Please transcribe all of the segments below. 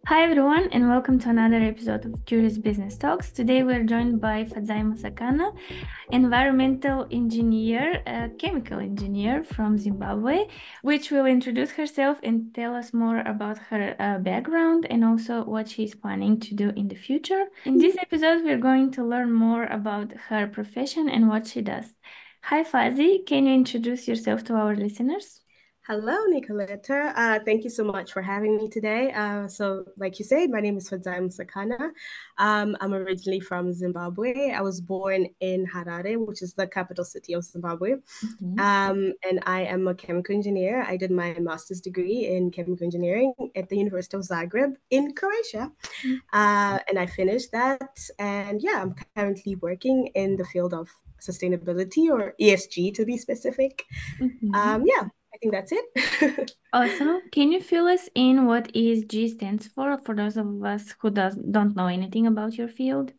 Hi everyone, and welcome to another episode of Curious Business Talks. Today we're joined by Fadzai Musakana, environmental engineer, chemical engineer from Zimbabwe, which will introduce herself and tell us more about her background and also what she's planning to do in the future. In this episode, we're going to learn more about her profession and what she does. Hi Fadzi, can you introduce yourself to our listeners? Hello, Nikoleta. Thank you so much for having me today. Like you said, my name is Fadzai Musakana. I'm originally from Zimbabwe. I was born in Harare, which is the capital city of Zimbabwe. And I am a chemical engineer. I did my master's degree in chemical engineering at the University of Zagreb in Croatia. And I finished that. And yeah, I'm currently working in the field of sustainability, or ESG to be specific. Yeah, I think that's it. Awesome. Can you fill us in what ESG stands for those of us who don't know anything about your field?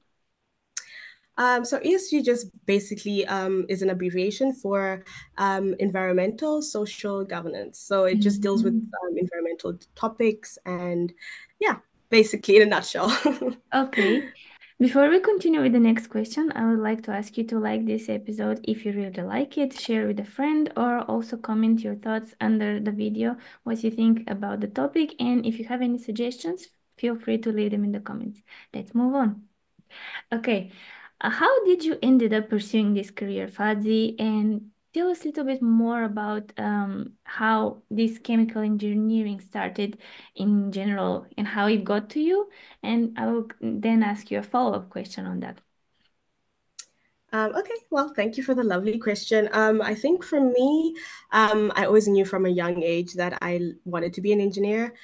So ESG just basically is an abbreviation for environmental social governance. So it just deals with environmental topics and yeah, basically in a nutshell. Okay. Before we continue with the next question, I would like to ask you to like this episode if you really like it, share with a friend, or also comment your thoughts under the video, what you think about the topic. And if you have any suggestions, feel free to leave them in the comments. Let's move on. Okay. How did you ended up pursuing this career, Fadzi? And tell us a little bit more about how this chemical engineering started in general and how it got to you. And I will then ask you a follow-up question on that. Okay, well, thank you for the lovely question. I think for me, I always knew from a young age that I wanted to be an engineer.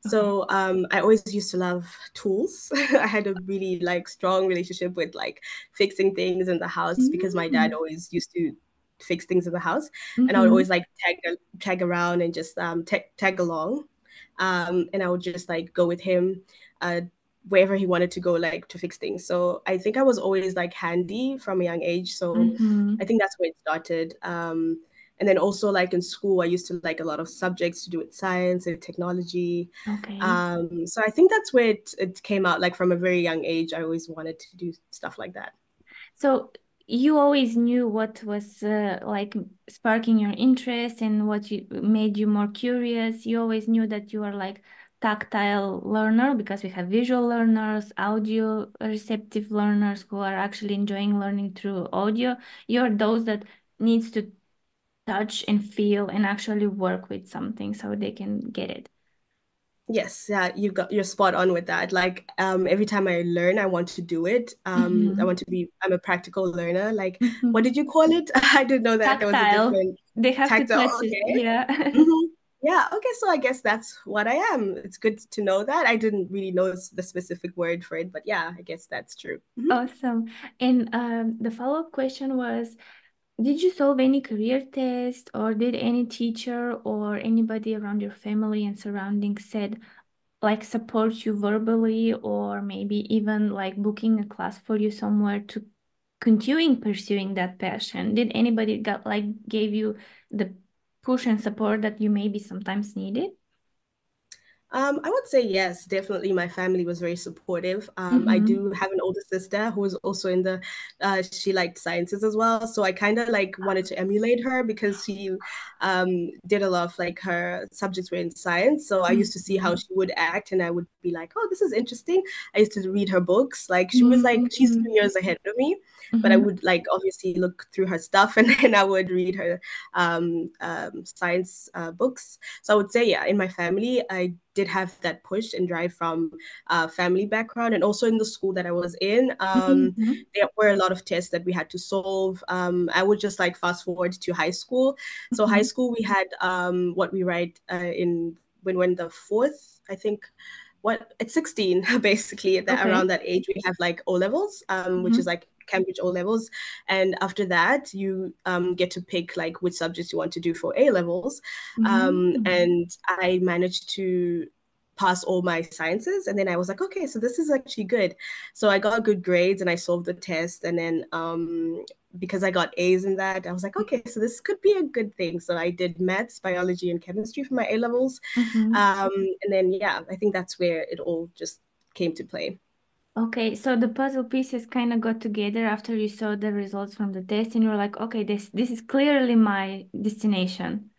Okay. So I always used to love tools. I had a really strong relationship with fixing things in the house because my dad Mm. always used to fix things in the house, and I would Mm-hmm. always tag around and just tag along, and I would just go with him. Wherever he wanted to go to fix things. So I think I was always handy from a young age. So Mm-hmm. I think that's where it started. And then also in school, I used to like a lot of subjects to do with science and technology. Okay. So I think that's where it came out. Like from a very young age, I always wanted to do stuff like that. So you always knew what was like sparking your interest and what you made you more curious. You always knew that you are like tactile learner because we have visual learners, audio receptive learners who are actually enjoying learning through audio. You're those that needs to touch and feel and actually work with something so they can get it. Yes, yeah, you're spot on with that. Every time I learn, I want to do it. I'm a practical learner. What Mhm. did you call it? I didn't know that there was a Tactile. different They have to tactile. touch it. Okay. Yeah. hmm Yeah, okay, so I guess that's what I am. It's good to know that. I didn't really know the specific word for it, but yeah, I guess that's true. Awesome. And the follow-up question was, did you solve any career test or did any teacher or anybody around your family and surroundings said like support you verbally or maybe even like booking a class for you somewhere to continuing pursuing that passion? Did anybody got like gave you the push and support that you maybe sometimes needed? I would say yes, definitely. My family was very supportive. I Mm-hmm. do have an older sister who is also in she liked sciences as well. So I kind of wanted to emulate her because she did a lot of her subjects were in science. So I used to see how she would act and I would be like, oh, this is interesting. I used to read her books. She's 2 years ahead of me, but I Mm-hmm. would obviously look through her stuff and then I would read her science books. So I would say, yeah, in my family, I did have that push and drive from family background, and also in the school that I was in. Mm-hmm. There were a lot of tests that we had to solve. I would just fast forward to high school. So high Mm-hmm. school, we had what we write in when we're in the fourth, I think. What at 16, basically, at that Okay. around that age, we have O levels, which is Mm-hmm. Cambridge O levels, and after that, you get to pick which subjects you want to do for A levels. Mm-hmm. And I managed to pass all my sciences. And then I was like, okay, so this is actually good. So I got good grades and I solved the test. And then because I got A's in that, I was like, okay, so this could be a good thing. So I did maths, biology, and chemistry for my A levels. Mm-hmm. And then, yeah, I think that's where it all just came to play. Okay, so the puzzle pieces kind of got together after you saw the results from the test, and you were like, okay, this is clearly my destination.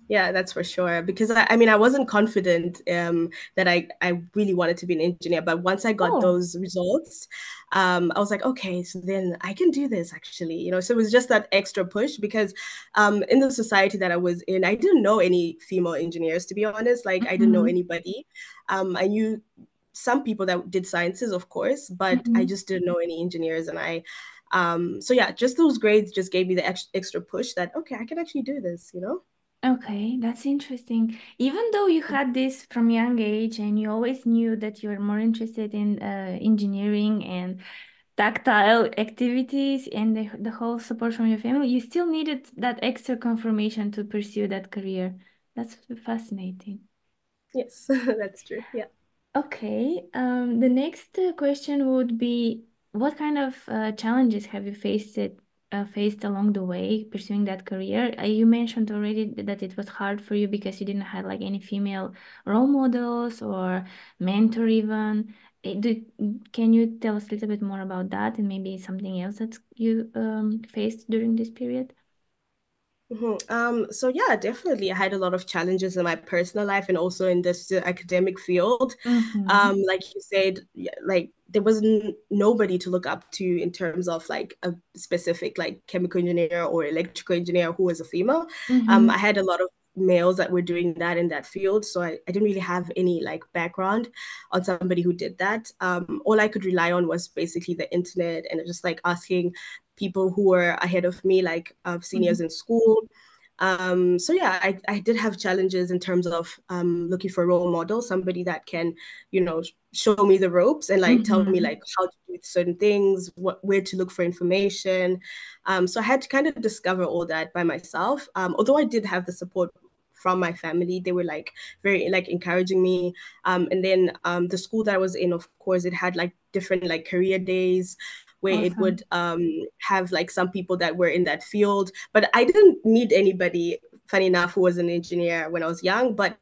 Yeah, that's for sure. Because I mean, I wasn't confident that I really wanted to be an engineer. But once I got Oh. those results, I was like, okay, so then I can do this actually. So it was just that extra push because in the society that I was in, I didn't know any female engineers, to be honest. Like, I didn't know Mm-hmm. anybody. I knew some people that did sciences, of course, but I Mm-hmm. just didn't know any engineers. And so yeah, just those grades just gave me the extra push that, okay, I can actually do this. Okay, that's interesting. Even though you had this from young age and you always knew that you're more interested in engineering and tactile activities and the whole support from your family, you still needed that extra confirmation to pursue that career. That's fascinating. Yes, that's true. Yeah. Okay, the next question would be, what kind of challenges have you faced along the way pursuing that career? You mentioned already that it was hard for you because you didn't have like any female role models or mentor even. Can you tell us a little bit more about that and maybe something else that you faced during this period? So yeah, definitely. I had a lot of challenges in my personal life and also in this academic field. Mm-hmm. Like you said, yeah, like there was nobody to look up to in terms of like a specific like chemical engineer or electrical engineer who was a female. Mm-hmm. I had a lot of males that were doing that in that field, so I didn't really have any like background on somebody who did that. All I could rely on was basically the internet and just like asking people who were ahead of me, like Mm-hmm. seniors in school. So yeah, I did have challenges in terms of looking for a role model, somebody that can, show me the ropes and like tell me Mm-hmm. like how to do certain things, where to look for information. So I had to kind of discover all that by myself. Although I did have the support from my family, they were like very like encouraging me. And then the school that I was in, of course, it had like different like career days where it would Awesome. have like some people that were in that field. But I didn't meet anybody, funny enough, who was an engineer when I was young. But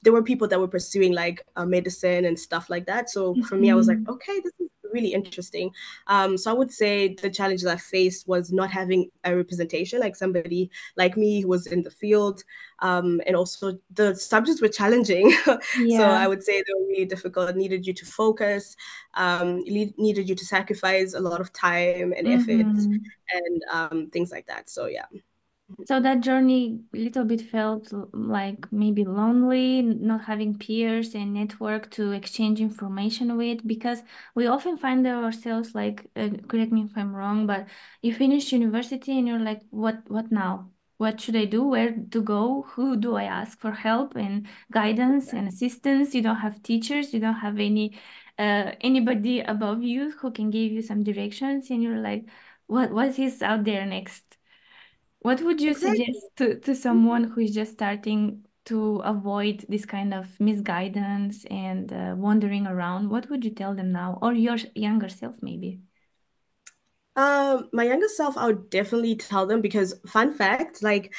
there were people that were pursuing like medicine and stuff like that. So for me, I was like, Mm-hmm. okay, this is really interesting. So I would say the challenges I faced was not having a representation, like somebody like me who was in the field. And also the subjects were challenging. So I Yeah. would say they were really difficult. It needed you to focus, needed you to sacrifice a lot of time and effort Mm-hmm. and things like that. So yeah. So that journey little bit felt like maybe lonely, not having peers and network to exchange information with, because we often find ourselves like, correct me if I'm wrong, but you finish university and you're like, what now? What should I do? Where to go? Who do I ask for help and guidance and assistance? You don't have teachers, you don't have anybody above you who can give you some directions, and you're like, what is out there next? What would you Exactly. suggest to someone who is just starting to avoid this kind of misguidance and wandering around? What would you tell them now, or your younger self, maybe? My younger self, I would definitely tell them because fun fact, like,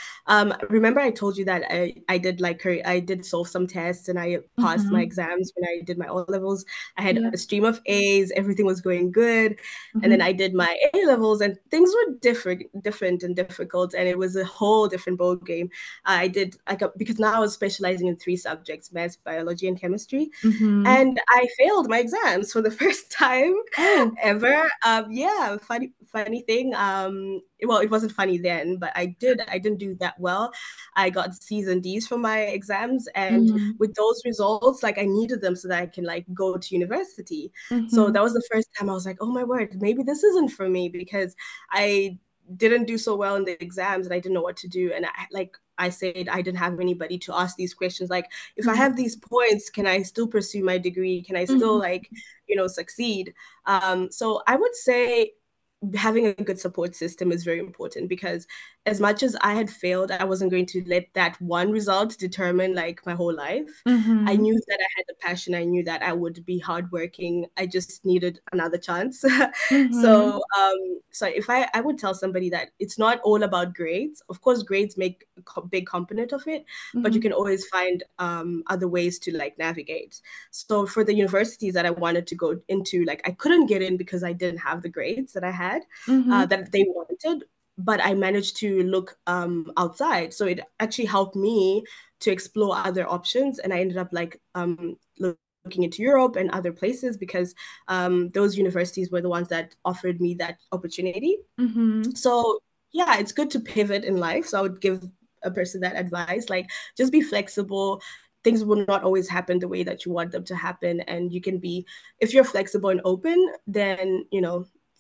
remember I told you that I did like I did solve some tests and I passed my Mm-hmm. exams when I did my O levels. I had Yeah. a stream of A's, everything was going good, and then Mm-hmm. I did my A levels and things were different and difficult, and it was a whole different ball game. I did like because now I was specializing in three subjects: maths, biology, and chemistry, Mm-hmm. and I failed my exams for the first time Oh. ever. Yeah, funny thing. Well, it wasn't funny then, but I didn't do that well. I got C's and D's for my exams, and Mm-hmm. with those results, like I needed them so that I can like go to university. So Mm-hmm. that was the first time I was like, oh my word, maybe this isn't for me because I didn't do so well in the exams and I didn't know what to do. And I said I didn't have anybody to ask these questions. Like, if I have these points, can I still pursue my degree? Can I still Mm-hmm. like, succeed? So I would say having a good support system is very important, because as much as I had failed, I wasn't going to let that one result determine like my whole life. I Mm-hmm. knew that I had the passion. I knew that I would be hardworking. I just needed another chance. Mm-hmm. So if I would tell somebody that it's not all about grades. Of course, grades make a big component of it, but you Mm-hmm. can always find other ways to like navigate. So for the universities that I wanted to go into, like I couldn't get in because I didn't have the grades that I had Mm-hmm. that they wanted, but I managed to look outside. So it actually helped me to explore other options, and I ended up like looking into Europe and other places, because those universities were the ones that offered me that opportunity. Mm-hmm. So yeah, it's good to pivot in life. So I would give a person that advice, like just be flexible. Things will not always happen the way that you want them to happen. And you can be, if you're flexible and open, then,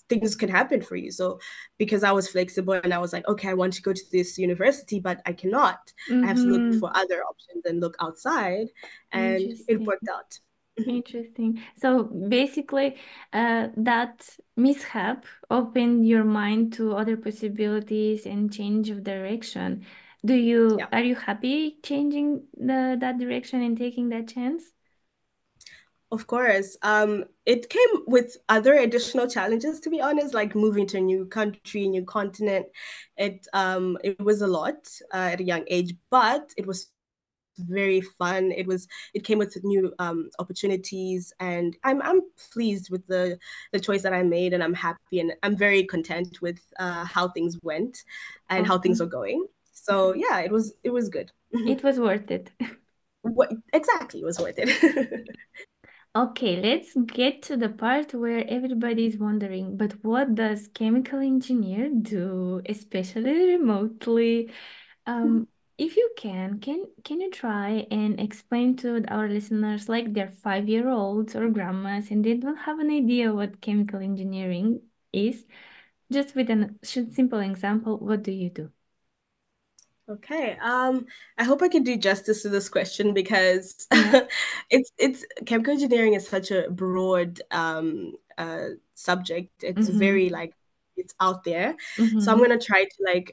things can happen for you. So because I was flexible and I was like, okay, I want to go to this university, but I cannot. I have to look Mm-hmm. for other options and look outside. And it Interesting. worked out. Interesting. So basically, that mishap opened your mind to other possibilities and change of direction. Yeah. Are you happy changing that direction and taking that chance? Of course. It came with other additional challenges, to be honest, like moving to a new country, new continent. It was a lot at a young age, but it was very fun. It came with new opportunities, and I'm pleased with the choice that I made, and I'm happy, and I'm very content with how things went and how things are Awesome. going. So yeah, it was good. It was worth it. What exactly was worth it? Okay, let's get to the part where everybody is wondering, but what does chemical engineer do, especially remotely? Um, if you can you try and explain to our listeners like they're 5 year olds or grandmas and they don't have an idea what chemical engineering is? Just with a simple example, what do you do? Okay. I hope I can do justice to this question, because Yeah. it's chemical engineering is such a broad subject. It's Mm-hmm. very like it's out there. So I'm Mm-hmm. gonna try to like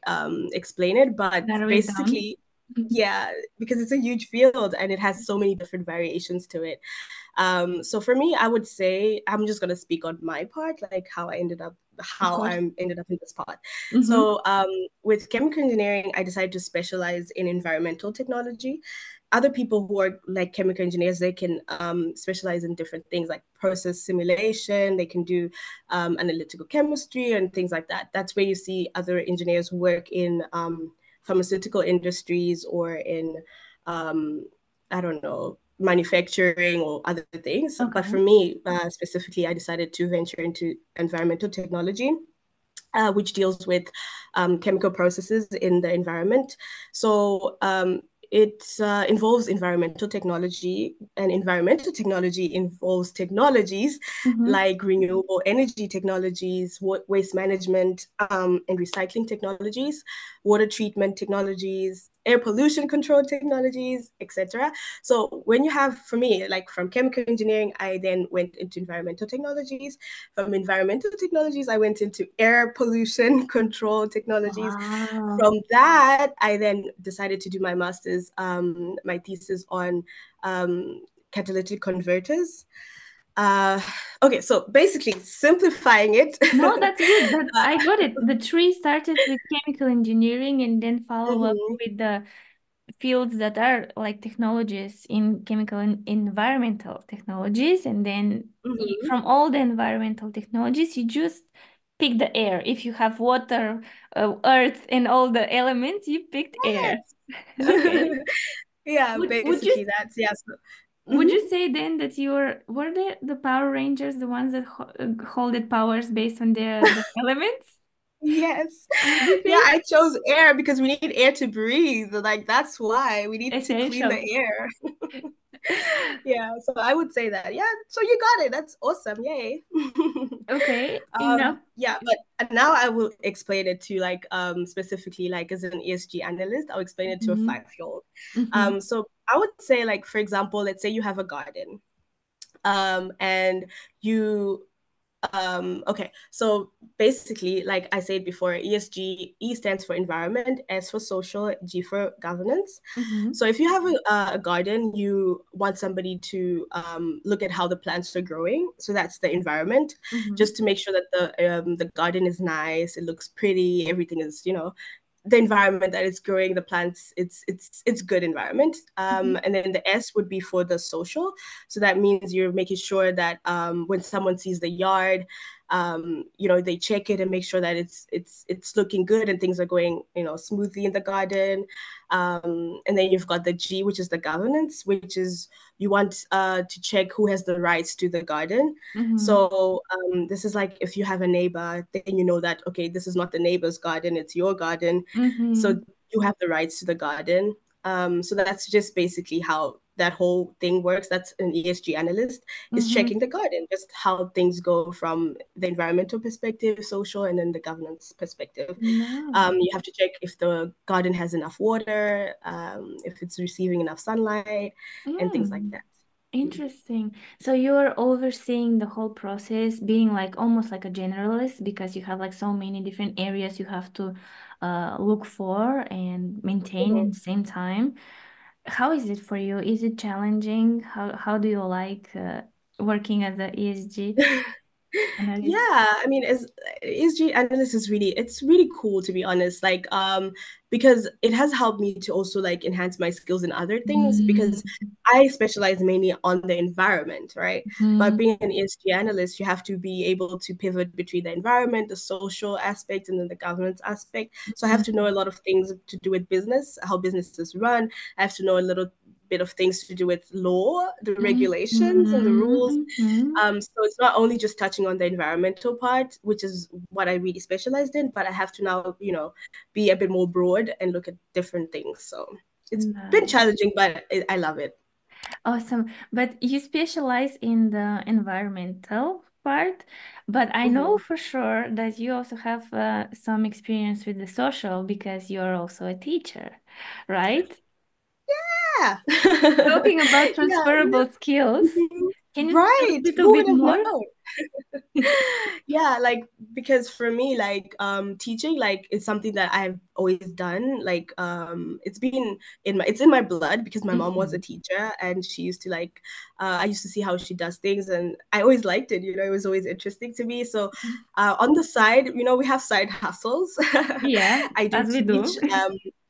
explain it, but Narrow it down. basically, yeah, because it's a huge field and it has so many different variations to it. So for me, I would say I'm just gonna speak on my part, like Of how course. I ended up in this part. Mm-hmm. So with chemical engineering, I decided to specialize in environmental technology. Other people who are like chemical engineers, they can specialize in different things like process simulation. They can do analytical chemistry and things like that. That's where you see other engineers work in pharmaceutical industries or in I don't know, manufacturing or other things. But Okay. for me, specifically, I decided to venture into environmental technology, which deals with chemical processes in the environment. So it involves environmental technology, and environmental technology involves technologies Mm-hmm. like renewable energy technologies, waste management and recycling technologies, water treatment technologies, air pollution control technologies, etc. So when you have, for me, like from chemical engineering, I then went into environmental technologies. From environmental technologies, I went into air pollution control technologies. Wow. From that, I then decided to do my master's, my thesis on catalytic converters. Uh, okay, so basically simplifying it. No, that's good. That I got it. The tree started with chemical engineering and then follow up Mhm, with the fields that are like technologies in chemical and environmental technologies. And then mhm. from all the environmental technologies, you just pick the air. If you have water, earth, and all the elements, you picked air. Okay. Yeah, Would you basically that's yes. would Mhm. you say then that were the Power Rangers the ones that holded powers based on the elements? Yes. Would you Yeah, say I chose air because we need air to breathe. Like that's why we need to clean the essential? air. Yeah, so I would say that. Yeah, so you got it. That's awesome. Yay. Okay, enough. Yeah, but now I will explain it to like specifically like as an ESG analyst, I'll explain it to a Mm-hmm. 5-year-old. Mm-hmm. So I would say like for example, let's say you have a garden. And you Okay, so basically, like I said before, ESG, E stands for environment, S for social, G for governance. Mm-hmm. So if you have a garden, you want somebody to look at how the plants are growing. So that's the environment, Mm-hmm. just to make sure that the garden is nice, it looks pretty, everything is, the environment that it's growing, the plants, it's good environment. Mm-hmm. And then the S would be for the social. So that means you're making sure that when someone sees the yard, they check it and make sure that it's looking good and things are going, smoothly in the garden. And then you've got the G, which is the governance, which is you want to check who has the rights to the garden. Mm-hmm. So this is like if you have a neighbor, then you know that, okay, this is not the neighbor's garden, it's your garden. Mm-hmm. So you have the rights to the garden. So that's just basically how that whole thing works. That's an ESG analyst is Mm-hmm. checking the garden, just how things go from the environmental perspective, social, and then the governance perspective. No. You have to check if the garden has enough water, if it's receiving enough sunlight, and things like Mm. that. Interesting. So you're overseeing the whole process, being like almost like a generalist because you have like so many different areas you have to look for and maintain Mhm. at the same time. How is it for you? Is it challenging? How do you like working as a ESG analyst? Yeah, I mean, as ESG analyst is it's really cool to be honest. Like, because it has helped me to also like enhance my skills in other things because I specialize mainly on the environment, right? But Mm-hmm. being an ESG analyst, you have to be able to pivot between the environment, the social aspect, and then the governance aspect. So I have to know a lot of things to do with business, how businesses run. I have to know a little bit of things to do with law, the regulations and the rules. Mm-hmm. So it's not only just touching on the environmental part, which is what I really specialized in, but I have to now, be a bit more broad and look at different things. So it's been Nice. challenging, but I love it. Awesome. But you specialize in the environmental part, but I know Mhm. for sure that you also have some experience with the social because you're also a teacher, right? Yeah. Talking about Yeah. transferable skills, Mhm. can you tell a Right. little Who bit would have more? known? Yeah, like because for me, like teaching, like it's something that I've always done. Like it's in my blood because my mom was a Mhm. teacher and she used to like I used to see how she does things and I always liked it, it was always interesting to me. So on the side, we have side hustles. Yeah, I do as we teach. do.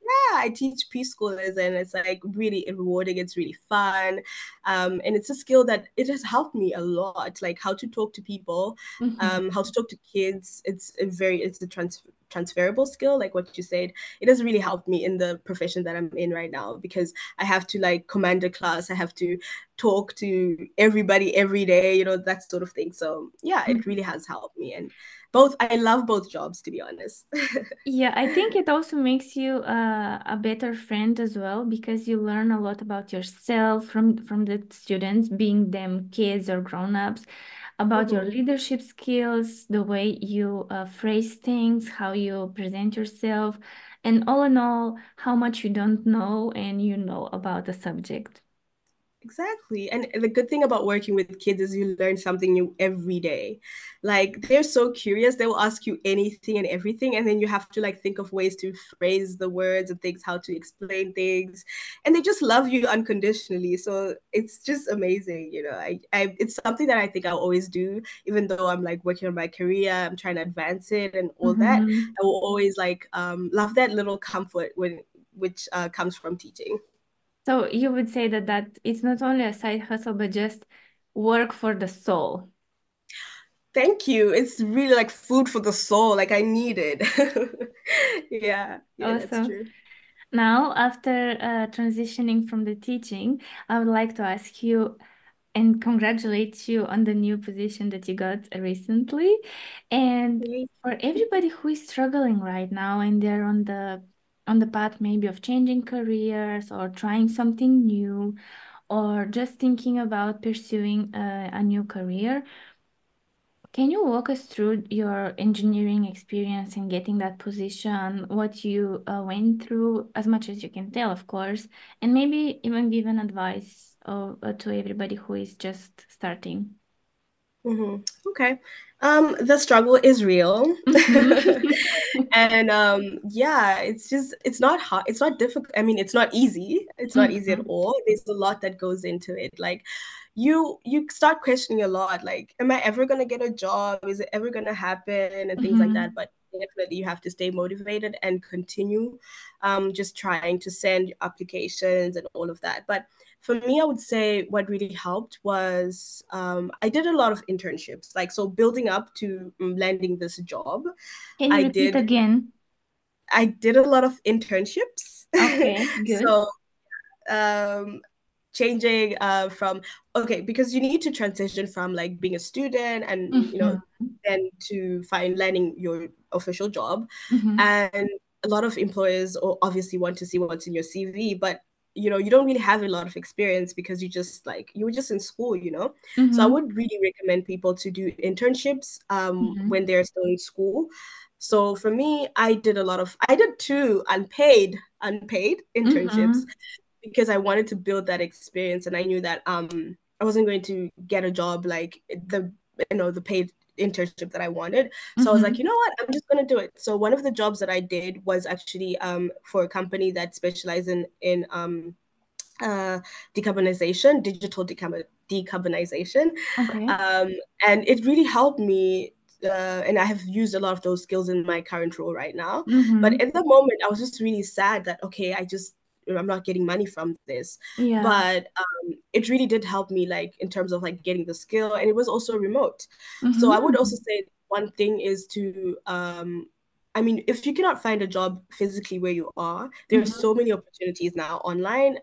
Yeah, I teach preschoolers and it's like really rewarding. It's really fun. And it's a skill that it has helped me a lot, like how to talk to people, Mhm. how to talk to kids. It's a transferable skill, like what you said. It has really helped me in the profession that I'm in right now because I have to like command a class. I have to talk to everybody every day, that sort of thing. So yeah, it really has helped me. And I love both jobs, to be honest. Yeah, I think it also makes you a better friend as well because you learn a lot about yourself from the students, being them kids or grown-ups, about your Mhm. leadership skills, the way you phrase things, how you present yourself, and all in all, how much you don't know and you know about the subject. Exactly. And the good thing about working with kids is you learn something new every day. Like they're so curious, they will ask you anything and everything. And then you have to like think of ways to phrase the words and things, how to explain things. And they just love you unconditionally. So it's just amazing. It's something that I think I'll always do, even though I'm like working on my career, I'm trying to advance it and all that. Mhm. I will always like love that little comfort which comes from teaching. So you would say that it's not only a side hustle, but just work for the soul. Thank you. It's really like food for the soul. Like I need it. Yeah, that's Awesome. true. Now, after transitioning from the teaching, I would like to ask you and congratulate you on the new position that you got recently. And Thank for everybody who is struggling right now and they're on the path maybe of changing careers or trying something new or just thinking about pursuing a new career, can you walk us through your engineering experience in getting that position, what you went through, as much as you can tell, of course, and maybe even give an advice to everybody who is just starting? Okay. The struggle is real. Mm-hmm. And yeah, it's not hard, it's not difficult. I mean, it's not easy. It's not easy at Mm-hmm. all. There's a lot that goes into it. Like you start questioning a lot, like, am I ever gonna get a job? Is it ever gonna happen? And things like that. Mm-hmm. But definitely you have to stay motivated and continue just trying to send applications and all of that. But for me, I would say what really helped was I did a lot of internships, like so building up to landing this job. Can you I repeat did again? I did a lot of internships. Okay, good. So um, changing from okay, because you need to transition from like being a student and Mm-hmm. then to find landing your official job. Mm-hmm. And a lot of employers obviously want to see what's in your CV, but you don't really have a lot of experience because you were just in school. So I Mm-hmm. would really recommend people to do internships Mm-hmm. when they're still in school. So for me, I did two unpaid internships Mm-hmm. because I wanted to build that experience, and I knew that I wasn't going to get a job like the paid internship that I wanted. So I was like, you Mm-hmm. know what, I'm just gonna do it. So one of the jobs that I did was actually for a company that specializes in uh, decarbonization, decarbonization. Okay. Um, and it really helped me. And I have used a lot of those skills in my current role right now. But Mm-hmm. at the moment, I was just really sad that, okay, I'm not getting money from this. Yeah. But it really did help me, like, in terms of like getting the skill. And it was also remote. So I would also Mm-hmm. say one thing is to I mean, if you cannot find a job physically where you are, there are Mm-hmm. so many opportunities now online,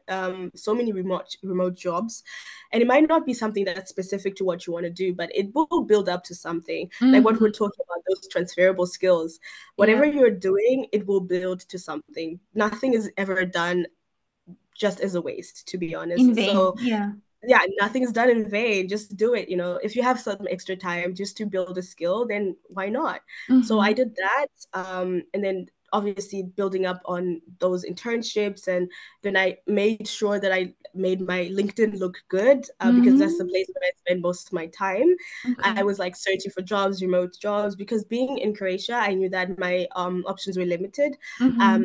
so many remote jobs, and it might not be something that's specific to what you want to do, but it will build up to something like what we're Mm-hmm. talking about, those transferable skills. Yeah. Whatever you're doing, it will build to something. Nothing is ever done just as a waste, to be In honest. vain. So Yeah. yeah, nothing is done in vain. Just do it. If you have some extra time just to build a skill, then why not? So I Mm-hmm. did that. And then obviously building up on those internships. And then I made sure that I made my LinkedIn look good because that's the Mm-hmm. place where I spend most of my time. I Okay. was like searching for jobs, remote jobs, because being in Croatia, I knew that my options were limited. Mm-hmm.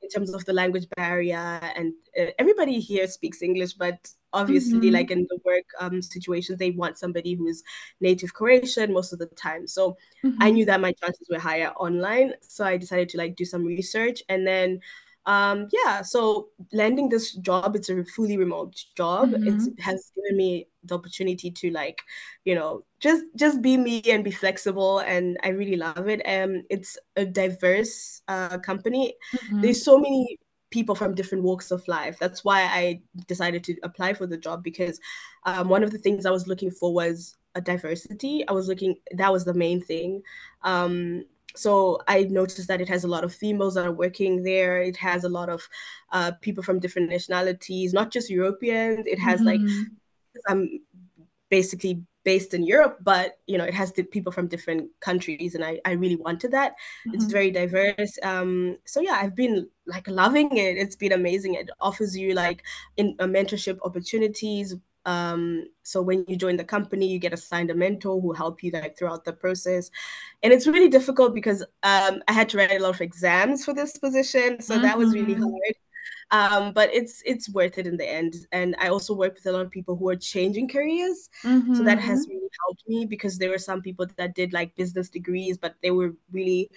In terms of the language barrier, and everybody here speaks English, but obviously, Mm-hmm. like in the work situations, they want somebody who is native Croatian most of the time. So I Mm-hmm. knew that my chances were higher online. So I decided to like do some research, and then yeah, so landing this job, it's a fully remote job. It Mm-hmm. has given me the opportunity to like, just be me and be flexible, and I really love it. It's a diverse company. Mm-hmm. There's so many people from different walks of life. That's why I decided to apply for the job, because one of the things I was looking for was a diversity. That was the main thing. So I noticed that it has a lot of females that are working there. It has a lot of people from different nationalities, not just Europeans. It has like Mm-hmm. I'm basically based in Europe, but it has the people from different countries, and I really wanted that. It's Mm-hmm. very diverse. So yeah, I've been like loving it. It's been amazing. It offers you like in mentorship opportunities. So when you join the company, you get assigned a mentor who help you like throughout the process, and it's really difficult because I had to write a lot of exams for this position, so that was really Mm-hmm. hard. But it's worth it in the end. And I also work with a lot of people who are changing careers, so that has Mm-hmm. really helped me, because there were some people that did like business degrees, but they were really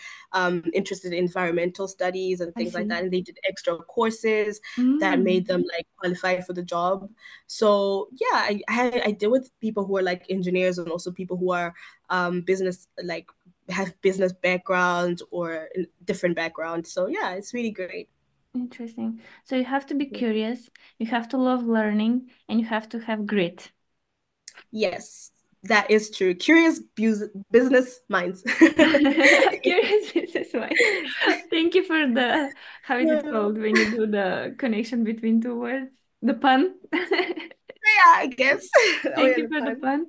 interested in environmental studies and I things like that, see. and they did extra courses that made Mm. them like qualify for the job. So yeah, I deal with people who are like engineers, and also people who are business, like have business backgrounds or different backgrounds. So yeah, it's really great. Interesting. So you have to be curious, you have to love learning, and you have to have grit. Yes, that is true. Curious business minds. Curious is why. Thank you for the, how is it Yeah, called when you do the connection between two words? The pun. I guess. Oh Thank yeah, you the for the pun. pun.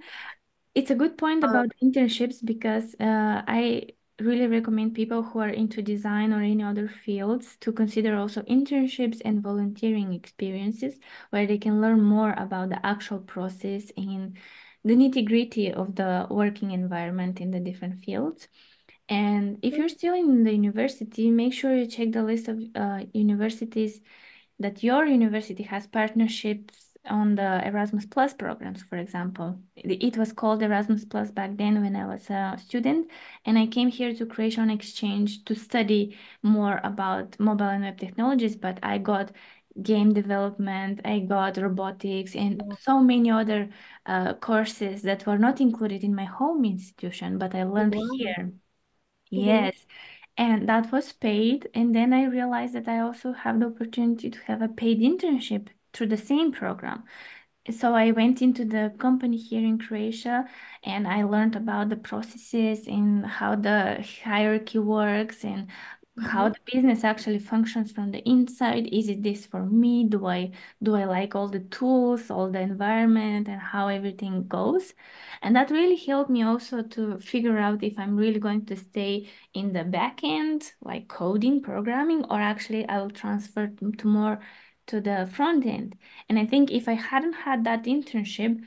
It's a good point Um, about internships because I really recommend people who are into design or any other fields to consider also internships and volunteering experiences where they can learn more about the actual process and the nitty-gritty of the working environment in the different fields. And if you're still in the university, make sure you check the list of universities that your university has partnerships on the Erasmus Plus programs, for example. It was called Erasmus Plus back then when I was a student, and I came here to Croatia on exchange to study more about mobile and web technologies, but I got game development, I got robotics, and so many other courses that were not included in my home institution, but I learned Wow. here. Mhm. Yes, and that was paid. And then I realized that I also have the opportunity to have a paid internship through the same program. So I went into the company here in Croatia and I learned about the processes and how the hierarchy works and how Mhm. the business actually functions from the inside. Is it this for me? Do I like all the tools, all the environment and how everything goes? And that really helped me also to figure out if I'm really going to stay in the back end, like coding, programming, or actually I will transfer to more to the front end. And I think if I hadn't had that internship,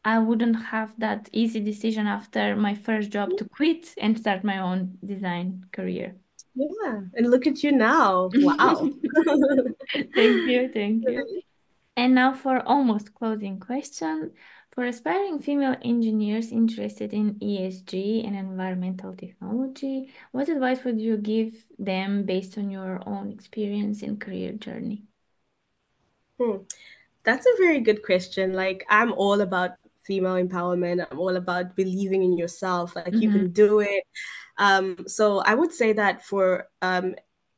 I wouldn't have that easy decision after my first job to quit and start my own design career. Yeah, and look at you now. Wow. Thank you, thank you. And now for almost closing question. For aspiring female engineers interested in ESG and environmental technology, what advice would you give them based on your own experience and career journey? Hmm. That's a very good question. Like, I'm all about female empowerment. I'm all about believing in yourself. Like, you Mm-hmm. can do it. So I would say that for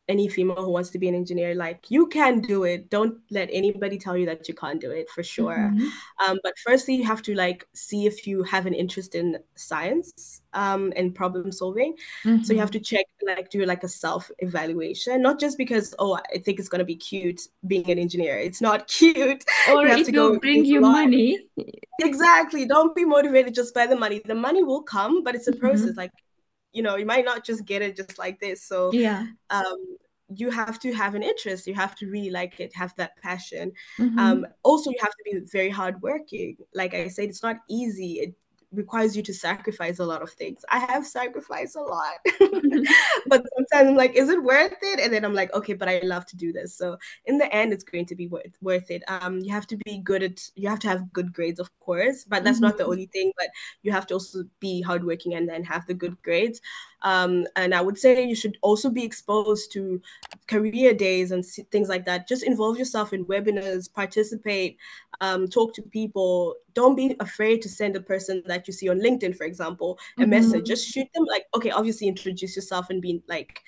any female who wants to be an engineer, like, you can do it. Don't let anybody tell you that you can't do it, for sure. Mm-hmm. But firstly, you have to like see if you have an interest in science and problem solving. So you have to Mm-hmm. check, like, do like a self evaluation, not just because, oh, I think it's gonna be cute being an engineer. It's not cute. Or You have it to go will and bring think a you lot. money. Exactly. Don't be motivated just by the money. The money will come, but it's a process. Mm-hmm. Like, you might not just get it just like this. So Yeah. you have to have an interest. You have to really like it, have that passion. Mm-hmm. Also, you have to be very hardworking. Like I said, it's not easy. It requires you to sacrifice a lot of things. I have sacrificed a lot, but sometimes I'm like, is it worth it? And then I'm like, okay, but I love to do this. So in the end, it's going to be worth it. You have to be good at. You have to have good grades, of course, but that's not the Mm-hmm. only thing. But you have to also be hardworking and then have the good grades. And I would say you should also be exposed to career days and things like that. Just involve yourself in webinars, participate, talk to people. Don't be afraid to send a person that you see on LinkedIn, for example, a message. Mm-hmm. Just shoot them, like, okay, obviously introduce yourself and be like,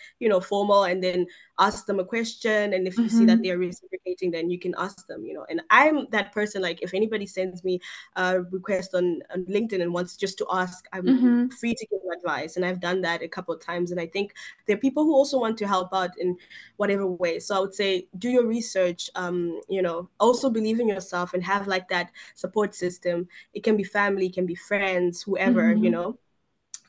formal, and then ask them a question. And if you see that Mm-hmm. they're reciprocating, then you can ask them. And I'm that person, like, if anybody sends me a request on LinkedIn and wants just to ask, I'm Mm-hmm. free to give advice. And I've done that a couple of times. And I think there are people who also want to help out in whatever way. So I would say do your research, also believe in yourself and have like that support system. It can be family, it can be friends, whoever, Mm-hmm.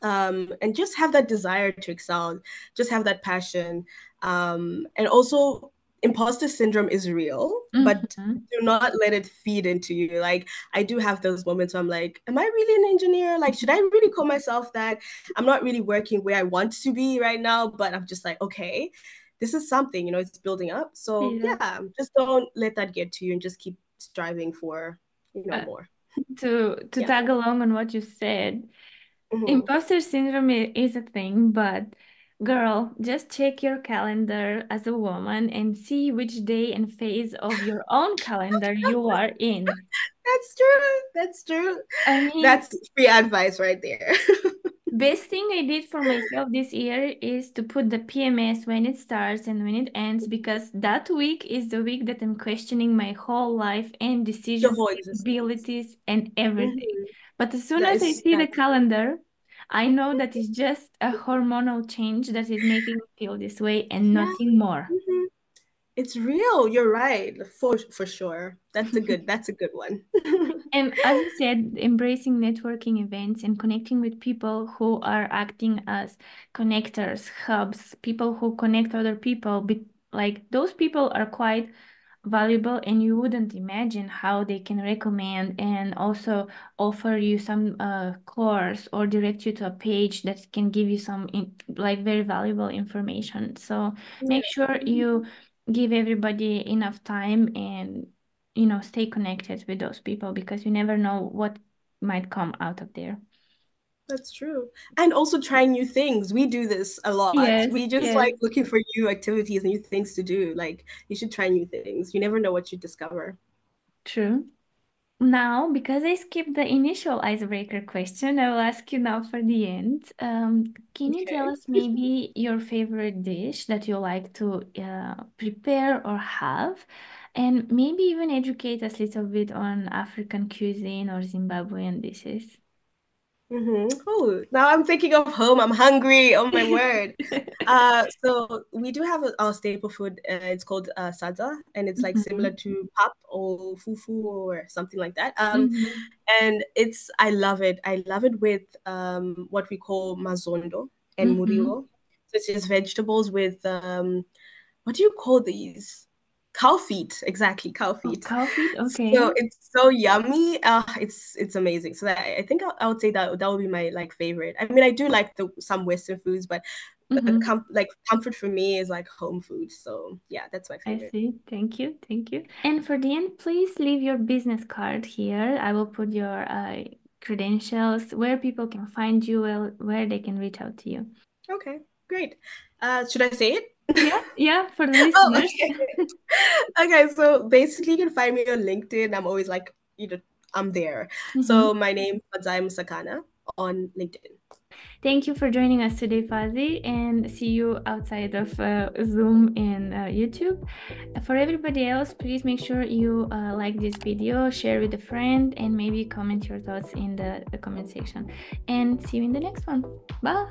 and just have that desire to excel, just have that passion. And also, imposter syndrome is real, but Mm-hmm. do not let it feed into you. Like, I do have those moments where I'm like, am I really an engineer? Like, should I really call myself that? I'm not really working where I want to be right now, but I'm just like, okay, this is something, it's building up. So Yeah. yeah, just don't let that get to you and just keep striving for, Uh, more. to Yeah. tag along on what you said, Mhm. imposter syndrome is a thing, but girl, just check your calendar as a woman and see which day and phase of your own calendar you are in. That's true. That's true. I mean, That's free advice right there. best thing I did for myself this year is to put the PMS when it starts and when it ends, because that week is the week that I'm questioning my whole life and Your decisions, whole existence. capabilities, and everything. Mhm. But as soon That as I is see the that's calendar, I know that it's just a hormonal change that is making me feel this way and yeah. nothing more. Mhm. It's real. You're right. For sure. That's a good one. And as you said, embracing networking events and connecting with people who are acting as connectors, hubs, people who connect other people, like those people are quite valuable, and you wouldn't imagine how they can recommend and also offer you some course or direct you to a page that can give you some like very valuable information. So make sure you give everybody enough time and stay connected with those people, because you never know what might come out of there. That's true. And also trying new things. We do this a lot. Yes, We just yes, like looking for new activities, new things to do. Like you should try new things. You never know what you discover. true. Now, because I skipped the initial icebreaker question, I will ask you now for the end. Can you tell Okay. us maybe your favorite dish that you like to prepare or have? And maybe even educate us a little bit on African cuisine or Zimbabwean dishes. Oh, now I'm thinking of home. I'm hungry. Oh my word. So we do have our staple food. It's called sadza, and it's like similar Mhm. to pap or fufu or something like that. Mhm. And I love it. I love it with what we call mazondo and Mhm. murio. So it's just vegetables with what do you call these? Cow feet, exactly, cow Oh, feet. cow feet, So okay. it's so yummy. It's amazing. So I think I would say that would be my like favorite. I mean, I do like some Western foods, but Mhm. like comfort for me is like home food. So yeah, that's my I favorite. see. Thank you. Thank you. And for the end, please leave your business card here. I will put your credentials, where people can find you, where they can reach out to you. Okay, great. Should I say it? Yeah, yeah, for the Oh, listeners. okay. Okay, so basically you can find me on LinkedIn. I'm always like, I'm there. Mhm. So my name Fadzai Musakana on LinkedIn. Thank you for joining us today, Fadzi, and see you outside of Zoom and YouTube. For everybody else, please make sure you like this video, share with a friend, and maybe comment your thoughts in the comment section. And see you in the next one. Bye.